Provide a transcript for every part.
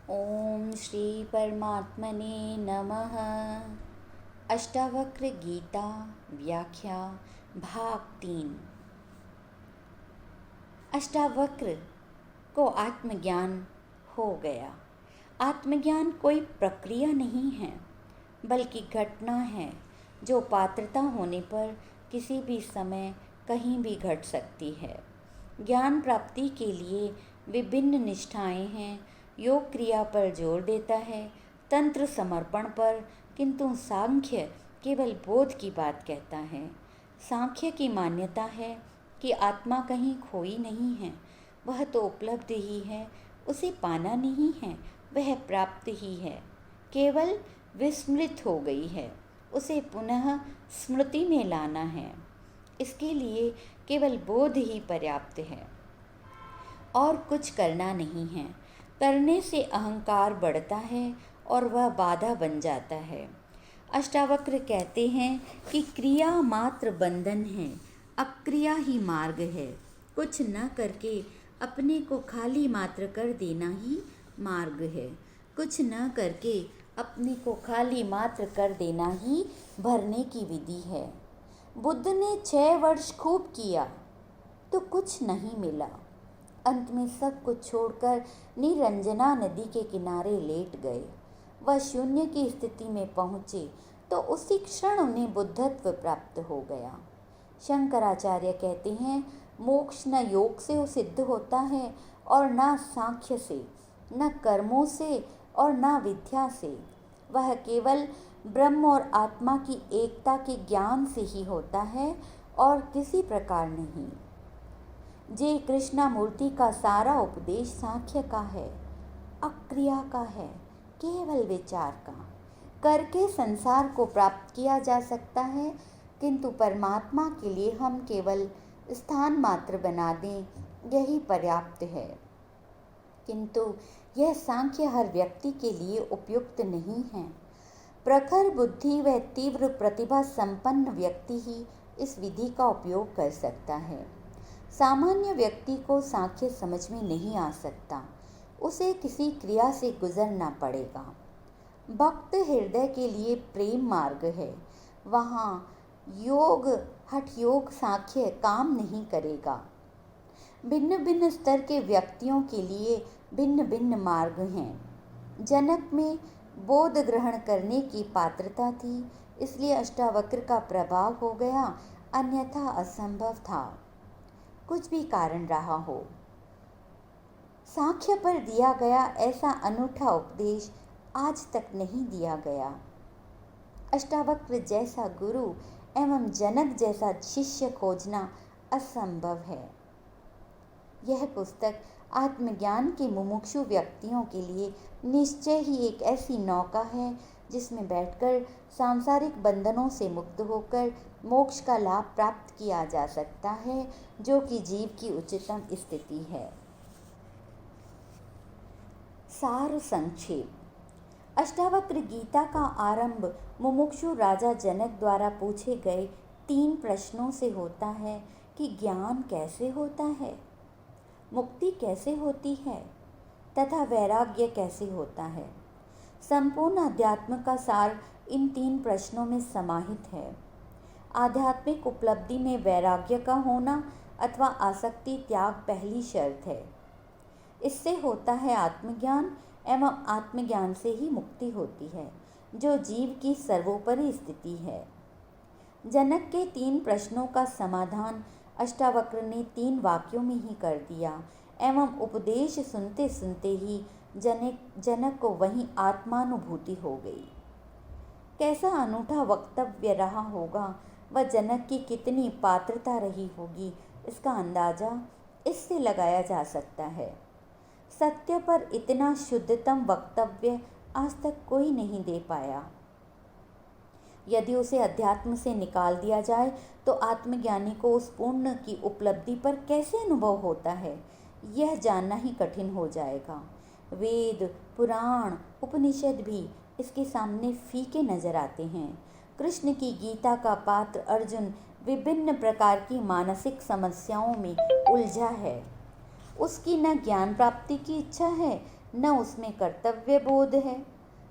ओम श्री परमात्मने नमः। अष्टावक्र गीता व्याख्या भाग 3। अष्टावक्र को आत्मज्ञान हो गया। आत्मज्ञान कोई प्रक्रिया नहीं है, बल्कि घटना है जो पात्रता होने पर किसी भी समय कहीं भी घट सकती है। ज्ञान प्राप्ति के लिए विभिन्न निष्ठाएं हैं। योग क्रिया पर जोर देता है, तंत्र समर्पण पर, किंतु सांख्य केवल बोध की बात कहता है। सांख्य की मान्यता है कि आत्मा कहीं खोई नहीं है, वह तो उपलब्ध ही है, उसे पाना नहीं है, वह प्राप्त ही है, केवल विस्मृत हो गई है, उसे पुनः स्मृति में लाना है। इसके लिए केवल बोध ही पर्याप्त है और कुछ करना नहीं है। करने से अहंकार बढ़ता है और वह बाधा बन जाता है। अष्टावक्र कहते हैं कि क्रिया मात्र बंधन है, अक्रिया ही मार्ग है। कुछ न करके अपने को खाली मात्र कर देना ही मार्ग है। कुछ न करके अपने को खाली मात्र कर देना ही भरने की विधि है। बुद्ध ने 6 वर्ष खूब किया तो कुछ नहीं मिला। अंत में सब कुछ छोड़कर निरंजना नदी के किनारे लेट गए। वह शून्य की स्थिति में पहुँचे तो उसी क्षण उन्हें बुद्धत्व प्राप्त हो गया। शंकराचार्य कहते हैं, मोक्ष न योग से सिद्ध होता है और न सांख्य से, न कर्मों से और न विद्या से। वह केवल ब्रह्म और आत्मा की एकता के ज्ञान से ही होता है और किसी प्रकार नहीं। जे कृष्णा मूर्ति का सारा उपदेश सांख्य का है, अक्रिया का है, केवल विचार का। करके संसार को प्राप्त किया जा सकता है, किंतु परमात्मा के लिए हम केवल स्थान मात्र बना दें, यही पर्याप्त है। किंतु यह सांख्य हर व्यक्ति के लिए उपयुक्त नहीं है। प्रखर बुद्धि व तीव्र प्रतिभा संपन्न व्यक्ति ही इस विधि का उपयोग कर सकता है। सामान्य व्यक्ति को सांख्य समझ में नहीं आ सकता, उसे किसी क्रिया से गुजरना पड़ेगा। भक्त हृदय के लिए प्रेम मार्ग है, वहाँ योग हठ योग सांख्य काम नहीं करेगा। भिन्न भिन्न स्तर के व्यक्तियों के लिए भिन्न भिन्न मार्ग हैं। जनक में बोध ग्रहण करने की पात्रता थी, इसलिए अष्टावक्र का प्रभाव हो गया, अन्यथा असंभव था। कुछ भी कारण रहा हो, सांख्य पर दिया गया ऐसा अनूठा उपदेश आज तक नहीं दिया गया। अष्टावक्र जैसा गुरु एवं जनक जैसा शिष्य खोजना असंभव है। यह पुस्तक आत्मज्ञान के मुमुक्षु व्यक्तियों के लिए निश्चय ही एक ऐसी नौका है जिसमें बैठकर सांसारिक बंधनों से मुक्त होकर मोक्ष का लाभ प्राप्त किया जा सकता है, जो कि जीव की उच्चतम स्थिति है। सार संक्षेप। अष्टावक्र गीता का आरंभ मुमुक्षु राजा जनक द्वारा पूछे गए 3 प्रश्नों से होता है कि ज्ञान कैसे होता है, मुक्ति कैसे होती है तथा वैराग्य कैसे होता है। संपूर्ण अध्यात्म का सार इन 3 प्रश्नों में समाहित है। आध्यात्मिक उपलब्धि में वैराग्य का होना अथवा आसक्ति त्याग पहली शर्त है। इससे होता है आत्मज्ञान एवं आत्मज्ञान से ही मुक्ति होती है, जो जीव की सर्वोपरि स्थिति है। जनक के 3 प्रश्नों का समाधान अष्टावक्र ने 3 वाक्यों में ही कर दिया एवं उपदेश सुनते सुनते ही जनक को वहीं आत्मानुभूति हो गई। कैसा अनूठा वक्तव्य रहा होगा, वह जनक की कितनी पात्रता रही होगी, इसका अंदाजा इससे लगाया जा सकता है। सत्य पर इतना शुद्धतम वक्तव्य आज तक कोई नहीं दे पाया। यदि उसे अध्यात्म से निकाल दिया जाए तो आत्मज्ञानी को उस पूर्ण की उपलब्धि पर कैसे अनुभव होता है, यह जानना ही कठिन हो जाएगा। वेद, पुराण, उपनिषद भी इसके सामने फीके नजर आते हैं। कृष्ण की गीता का पात्र अर्जुन विभिन्न प्रकार की मानसिक समस्याओं में उलझा है। उसकी न ज्ञान प्राप्ति की इच्छा है, न उसमें कर्तव्य बोध है।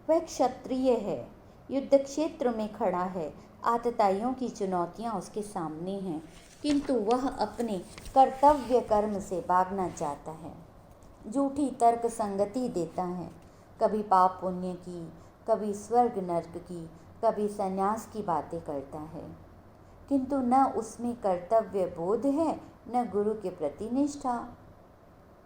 वह क्षत्रिय है, युद्ध क्षेत्र में खड़ा है, आतताइयों की चुनौतियां उसके सामने हैं, किंतु वह अपने कर्तव्य कर्म से भागना चाहता है। झूठी तर्क संगति देता है, कभी पाप पुण्य की, कभी स्वर्ग नर्क की, कभी संन्यास की बातें करता है, किंतु न उसमें कर्तव्य बोध है न गुरु के प्रति निष्ठा।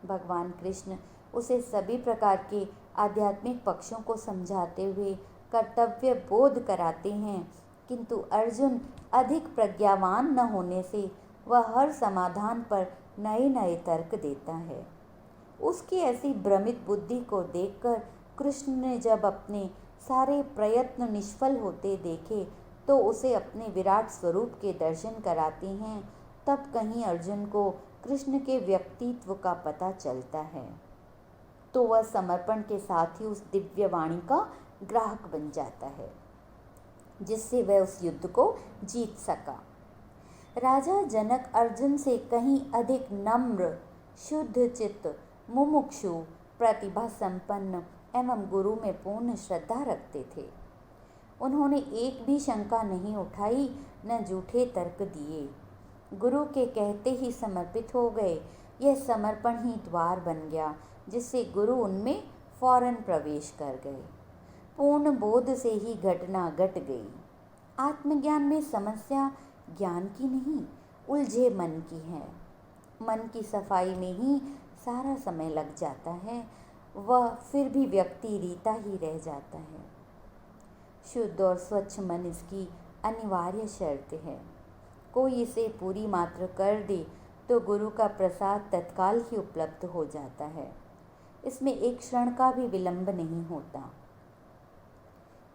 भगवान कृष्ण उसे सभी प्रकार के आध्यात्मिक पक्षों को समझाते हुए कर्तव्य बोध कराते हैं, किंतु अर्जुन अधिक प्रज्ञावान न होने से वह हर समाधान पर नए नए तर्क देता है। उसकी ऐसी भ्रमित बुद्धि को देखकर कृष्ण ने जब अपने सारे प्रयत्न निष्फल होते देखे तो उसे अपने विराट स्वरूप के दर्शन कराते हैं। तब कहीं अर्जुन को कृष्ण के व्यक्तित्व का पता चलता है, तो वह समर्पण के साथ ही उस दिव्य वाणी का ग्राहक बन जाता है, जिससे वह उस युद्ध को जीत सका। राजा जनक अर्जुन से कहीं अधिक नम्र, शुद्ध चित्त, मुमुक्षु, प्रतिभा संपन्न एवं गुरु में पूर्ण श्रद्धा रखते थे। उन्होंने एक भी शंका नहीं उठाई, न झूठे तर्क दिए। गुरु के कहते ही समर्पित हो गए। यह समर्पण ही द्वार बन गया, जिससे गुरु उनमें फौरन प्रवेश कर गए। पूर्ण बोध से ही घटना घट गई। आत्मज्ञान में समस्या ज्ञान की नहीं, उलझे मन की है। मन की सफाई में ही सारा समय लग जाता है, वह फिर भी व्यक्ति रीता ही रह जाता है। शुद्ध और स्वच्छ मन इसकी अनिवार्य शर्त है। कोई इसे पूरी मात्र कर दे तो गुरु का प्रसाद तत्काल ही उपलब्ध हो जाता है। इसमें एक क्षण का भी विलंब नहीं होता।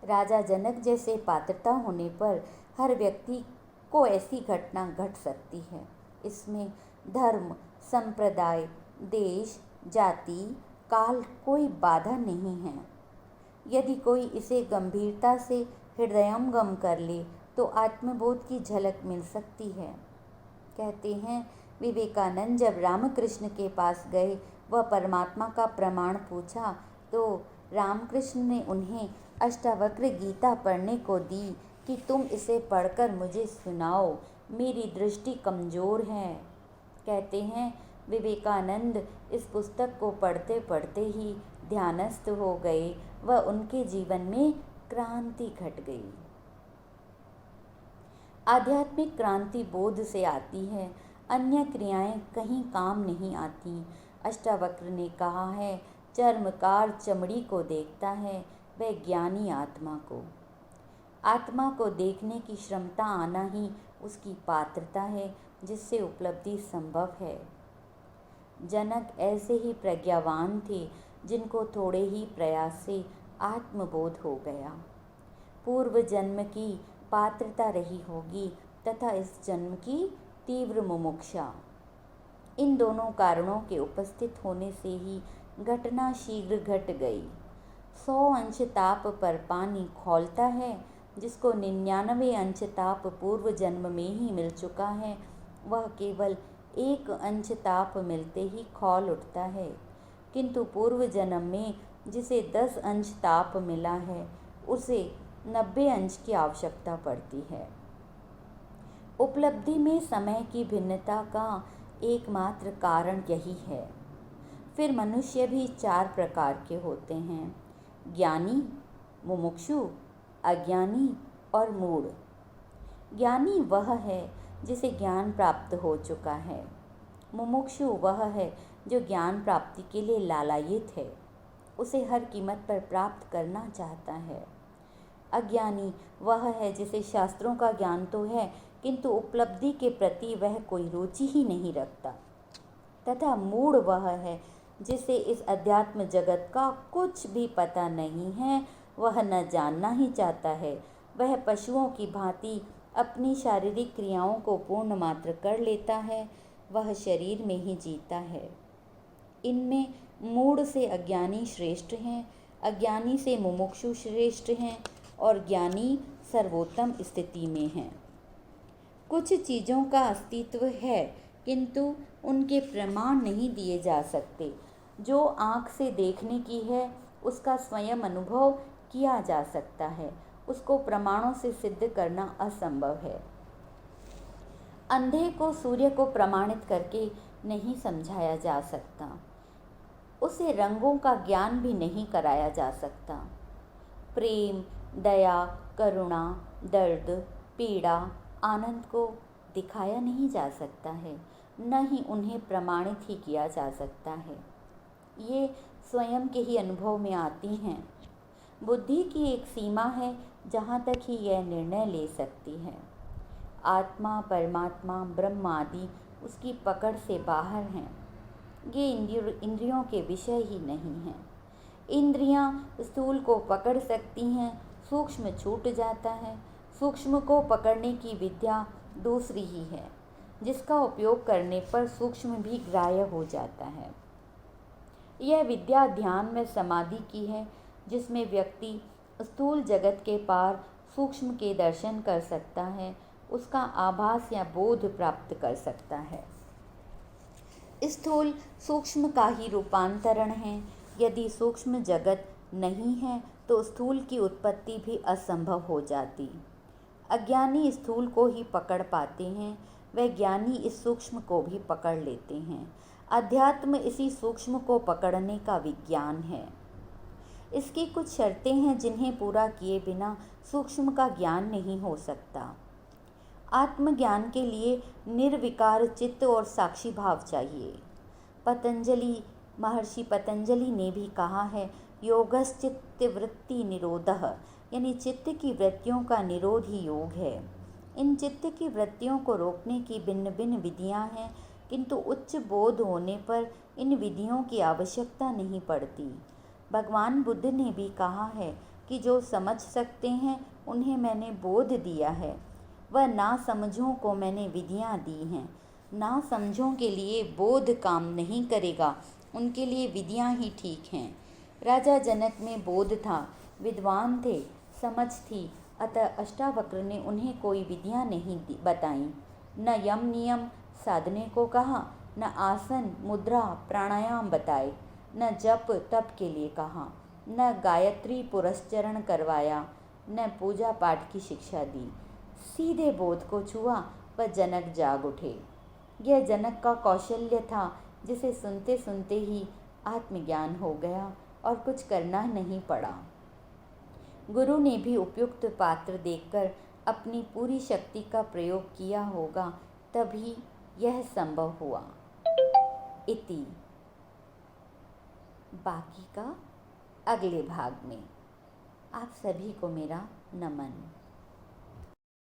राजा जनक जैसे पात्रता होने पर हर व्यक्ति को ऐसी घटना घट सकती है। इसमें धर्म, संप्रदाय, देश, जाति, काल कोई बाधा नहीं है। यदि कोई इसे गंभीरता से हृदयंगम कर ले तो आत्मबोध की झलक मिल सकती है। कहते हैं विवेकानंद जब रामकृष्ण के पास गए, वह परमात्मा का प्रमाण पूछा तो रामकृष्ण ने उन्हें अष्टावक्र गीता पढ़ने को दी कि तुम इसे पढ़कर मुझे सुनाओ, मेरी दृष्टि कमज़ोर है। कहते हैं विवेकानंद इस पुस्तक को पढ़ते पढ़ते ही ध्यानस्थ हो गए, वह उनके जीवन में क्रांति घट गई। आध्यात्मिक क्रांति बोध से आती है, अन्य क्रियाएं कहीं काम नहीं आती। अष्टावक्र ने कहा है, चर्मकार चमड़ी को देखता है, वह ज्ञानी आत्मा को। आत्मा को देखने की क्षमता आना ही उसकी पात्रता है, जिससे उपलब्धि संभव है। जनक ऐसे ही प्रज्ञावान थे, जिनको थोड़े ही प्रयास से आत्मबोध हो गया। पूर्व जन्म की पात्रता रही होगी तथा इस जन्म की तीव्र मुमुक्षा। इन दोनों कारणों के उपस्थित होने से ही घटना शीघ्र घट गई। 100 अंश ताप पर पानी खौलता है, जिसको 99 अंश ताप पूर्व जन्म में ही मिल चुका है, वह केवल 1 अंश ताप मिलते ही खौल उठता है। किंतु पूर्व जन्म में जिसे 10 अंश ताप मिला है, उसे 90 अंश की आवश्यकता पड़ती है। उपलब्धि में समय की भिन्नता का एकमात्र कारण यही है। फिर मनुष्य भी 4 प्रकार के होते हैं: ज्ञानी, मुमुक्षु, अज्ञानी और मूढ़। ज्ञानी वह है जिसे ज्ञान प्राप्त हो चुका है। मुमुक्षु वह है जो ज्ञान प्राप्ति के लिए लालायित है, उसे हर कीमत पर प्राप्त करना चाहता है। अज्ञानी वह है जिसे शास्त्रों का ज्ञान तो है, किंतु उपलब्धि के प्रति वह कोई रुचि ही नहीं रखता। तथा मूढ़ वह है जिसे इस अध्यात्म जगत का कुछ भी पता नहीं है, वह न जानना ही चाहता है। वह पशुओं की भांति अपनी शारीरिक क्रियाओं को पूर्ण मात्र कर लेता है, वह शरीर में ही जीता है। इनमें मूढ़ से अज्ञानी श्रेष्ठ हैं, अज्ञानी से मुमुक्षु श्रेष्ठ हैं और ज्ञानी सर्वोत्तम स्थिति में हैं। कुछ चीज़ों का अस्तित्व है, किंतु उनके प्रमाण नहीं दिए जा सकते। जो आँख से देखने की है उसका स्वयं अनुभव किया जा सकता है, उसको प्रमाणों से सिद्ध करना असंभव है। अंधे को सूर्य को प्रमाणित करके नहीं समझाया जा सकता, उसे रंगों का ज्ञान भी नहीं कराया जा सकता। प्रेम, दया, करुणा, दर्द, पीड़ा, आनंद को दिखाया नहीं जा सकता है, न ही उन्हें प्रमाणित ही किया जा सकता है। ये स्वयं के ही अनुभव में आती हैं। बुद्धि की एक सीमा है जहाँ तक ही यह निर्णय ले सकती है। आत्मा, परमात्मा, ब्रह्म आदि उसकी पकड़ से बाहर हैं। ये इंद्रियों के विषय ही नहीं हैं। इंद्रियां स्थूल को पकड़ सकती हैं, सूक्ष्म छूट जाता है। सूक्ष्म को पकड़ने की विद्या दूसरी ही है, जिसका उपयोग करने पर सूक्ष्म भी ग्राह्य हो जाता है। यह विद्या ध्यान में समाधि की है, जिसमें व्यक्ति स्थूल जगत के पार सूक्ष्म के दर्शन कर सकता है, उसका आभास या बोध प्राप्त कर सकता है। स्थूल सूक्ष्म का ही रूपांतरण है। यदि सूक्ष्म जगत नहीं है तो स्थूल की उत्पत्ति भी असंभव हो जाती। अज्ञानी स्थूल को ही पकड़ पाते हैं, वह ज्ञानी इस सूक्ष्म को भी पकड़ लेते हैं। अध्यात्म इसी सूक्ष्म को पकड़ने का विज्ञान है। इसकी कुछ शर्तें हैं जिन्हें पूरा किए बिना सूक्ष्म का ज्ञान नहीं हो सकता। आत्मज्ञान के लिए निर्विकार चित्त और साक्षी भाव चाहिए। महर्षि पतंजलि ने भी कहा है, योगश्चित्त वृत्ति निरोधः, यानी चित्त की वृत्तियों का निरोध ही योग है। इन चित्त की वृत्तियों को रोकने की भिन्न भिन्न विधियां हैं, किंतु उच्च बोध होने पर इन विधियों की आवश्यकता नहीं पड़ती। भगवान बुद्ध ने भी कहा है कि जो समझ सकते हैं उन्हें मैंने बोध दिया है, वह नासमझों को मैंने विधियां दी हैं। नासमझों के लिए बोध काम नहीं करेगा, उनके लिए विधियां ही ठीक हैं। राजा जनक में बोध था, विद्वान थे, समझ थी, अतः अष्टावक्र ने उन्हें कोई विधियां नहीं बताईं। न यम नियम साधने को कहा, न आसन, मुद्रा, प्राणायाम बताए, न जप तप के लिए कहा, न गायत्री पुरस्चरण करवाया, न पूजा पाठ की शिक्षा दी। सीधे बोध को छुआ पर जनक जाग उठे। यह जनक का कौशल्य था, जिसे सुनते सुनते ही आत्मज्ञान हो गया और कुछ करना नहीं पड़ा। गुरु ने भी उपयुक्त पात्र देखकर अपनी पूरी शक्ति का प्रयोग किया होगा, तभी यह संभव हुआ। इति। बाकी का अगले भाग में। आप सभी को मेरा नमन।